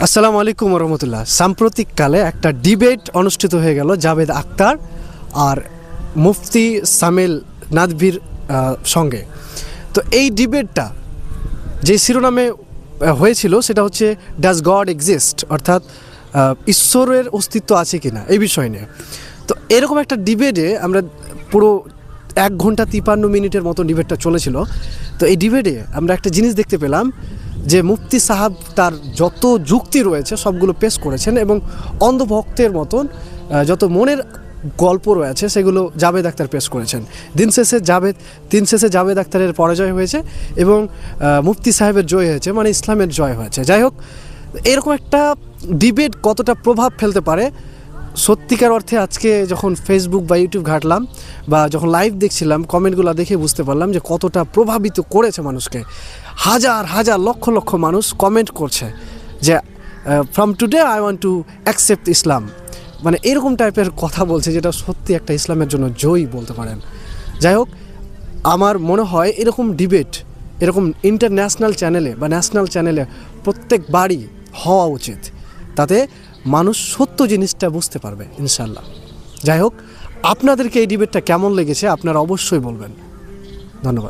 আসসালামু আলাইকুম রহমতুল্লাহ। সাম্প্রতিককালে একটা ডিবেট অনুষ্ঠিত হয়ে গেল জাভেদ আখতার আর মুফতি সামেল নাদভির সঙ্গে। তো এই ডিবেটটা যে শিরোনামে হয়েছিল সেটা হচ্ছে ডাজ গড এক্সিস্ট, অর্থাৎ ঈশ্বরের অস্তিত্ব আছে কি না এই বিষয় নিয়ে। তো এরকম একটা ডিবেটে আমরা পুরো 1 ঘন্টা 53 মিনিটের মতো ডিবেটটা চলেছিল। তো এই ডিবেটে আমরা একটা জিনিস দেখতে পেলাম যে মুফতি সাহাব তার যত যুক্তি রয়েছে সবগুলো পেশ করেছেন এবং অন্ধভক্তের মতন যত মনের গল্প রয়েছে সেগুলো জাভেদ আখতার পেশ করেছেন। দিন শেষে জাভেদ আখতারের পরাজয় হয়েছে এবং মুফতি সাহেবের জয় হয়েছে, মানে ইসলামের জয় হয়েছে। যাই হোক, এরকম একটা ডিবেট কতটা প্রভাব ফেলতে পারে সত্যিকার অর্থে আজকে যখন ফেসবুক বা ইউটিউব ঘাটলাম বা যখন লাইভ দেখছিলাম, কমেন্টগুলো দেখে বুঝতে পারলাম যে কতটা প্রভাবিত করেছে মানুষকে। হাজার হাজার লক্ষ লক্ষ মানুষ কমেন্ট করছে যে from today I want to accept Islam, মানে এরকম টাইপের কথা বলছে, যেটা সত্যি একটা ইসলামের জন্য জয়ী বলতে পারেন। যাই হোক, আমার মনে হয় এরকম ডিবেট এরকম ইন্টারন্যাশনাল চ্যানেলে বা ন্যাশনাল চ্যানেলে প্রত্যেকবারই হওয়া উচিত, তাতে মানুষ সত্য জিনিসটা বুঝতে পারবে ইনশাল্লাহ। যাই হোক, আপনাদেরকে এই ডিবেটটা কেমন লেগেছে আপনারা অবশ্যই বলবেন। ধন্যবাদ।